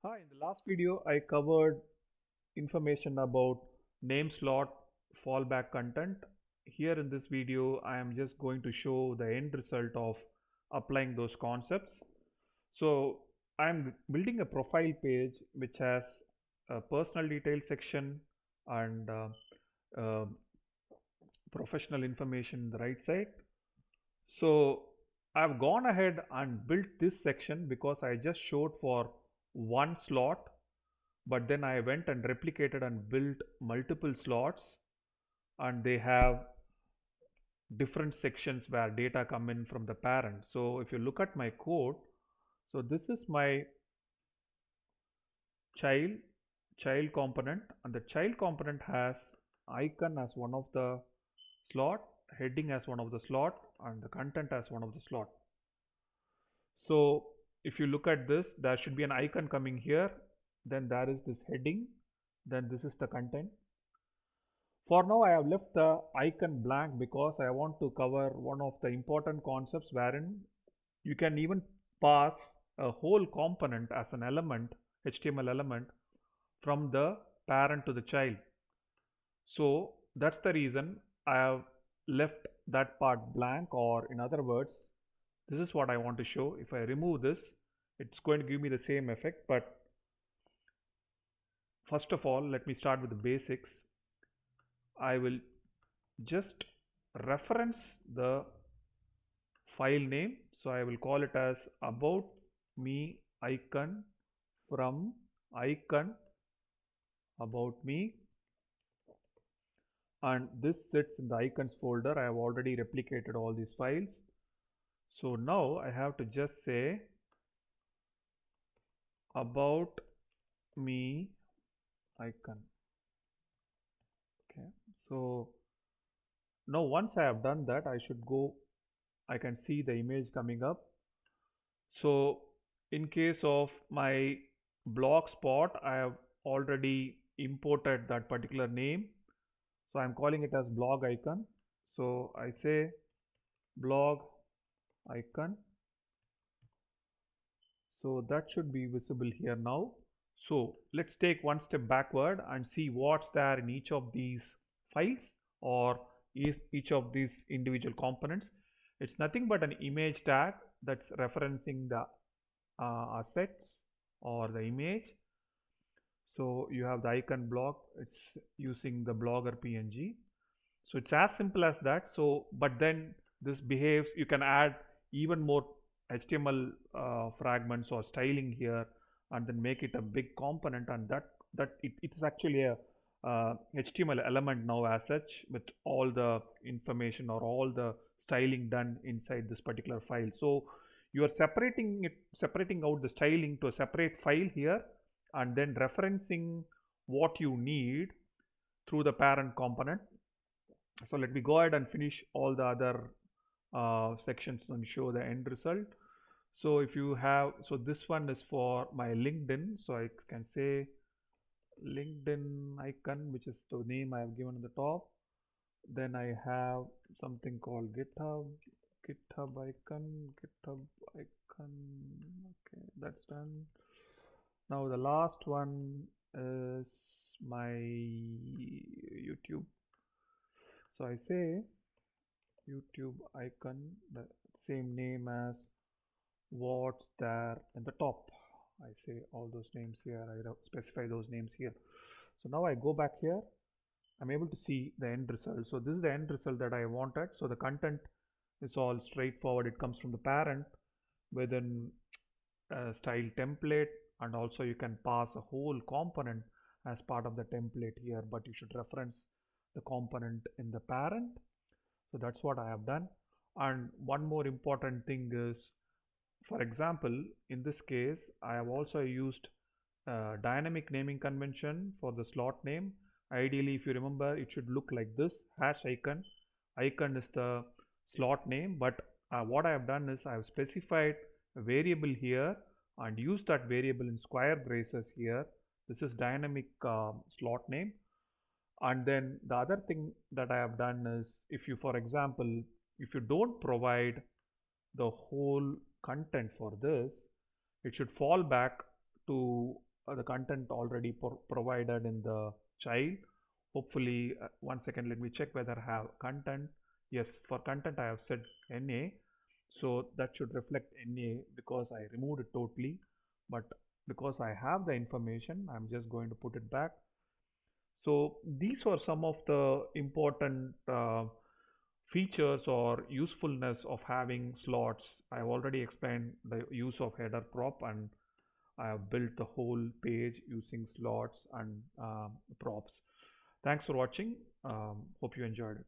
Hi, in the last video, I covered information about name slot fallback content. Here in this video, I am just going to show the end result of applying those concepts. So I'm building a profile page which has a personal details section and uh, professional information in the right side. So I've gone ahead and built this section because I just showed for one slot, but then I went and replicated and built multiple slots, and they have different sections where data come in from the parent. So if you look at my code, so this is my child child component, and the child component has icon as one of the slot, heading as one of the slot, and the content as one of the slot. So if you look at this, there should be an icon coming here, then there is this heading, then this is the content. For now, I have left the icon blank because I want to cover one of the important concepts wherein you can even pass a whole component as an element, HTML element, from the parent to the child. So that's the reason I have left that part blank, or in other words, this is what I want to show. If I remove this, it's going to give me the same effect. But first of all, let me start with the basics. I will just reference the file name. So I will call it as about me icon from icon about me, and this sits in the icons folder. I have already replicated all these files. So now I have to just say about me icon. Okay, so now once I have done that, I should go, I can see the image coming up. So in case of my blog spot, I have already imported that particular name. So I'm calling it as blog icon. So I say blog icon. So that should be visible here now. So let's take one step backward and see what's there in each of these files, or is each of these individual components. It's nothing but an image tag that's referencing the assets or the image. So you have the icon block, it's using the blogger PNG. So it's as simple as that. So but then this behaves, you can add even more HTML fragments or styling here, and then make it a big component, and it's actually a HTML element now as such, with all the information or all the styling done inside this particular file. So you are separating out the styling to a separate file here, and then referencing what you need through the parent component. So let me go ahead and finish all the other sections and show the end result. So if you have, so this one is for my LinkedIn. So I can say LinkedIn icon, which is the name I have given at the top. Then I have something called GitHub icon. Okay, that's done. Now the last one is my YouTube. So I say YouTube icon, the same name as what's there in the top. I say all those names here, I specify those names here. So now I go back here, I'm able to see the end result. So this is the end result that I wanted. So the content is all straightforward. It comes from the parent within a style template, and also you can pass a whole component as part of the template here, but you should reference the component in the parent. So that's what I have done. And one more important thing is, for example, in this case, I have also used dynamic naming convention for the slot name. Ideally, if you remember, it should look like this hash icon. Icon is the slot name, but what I have done is I have specified a variable here and used that variable in square braces here. This is dynamic slot name. And then the other thing that I have done is, if you, for example, if you don't provide the whole content for this, it should fall back to the content already provided in the child. Hopefully, one second, let me check whether I have content. Yes, for content I have set NA, so that should reflect NA because I removed it totally. But because I have the information, I'm just going to put it back. So these were some of the important features or usefulness of having slots. I have already explained the use of header prop, and I have built the whole page using slots and props. Thanks for watching. Hope you enjoyed it.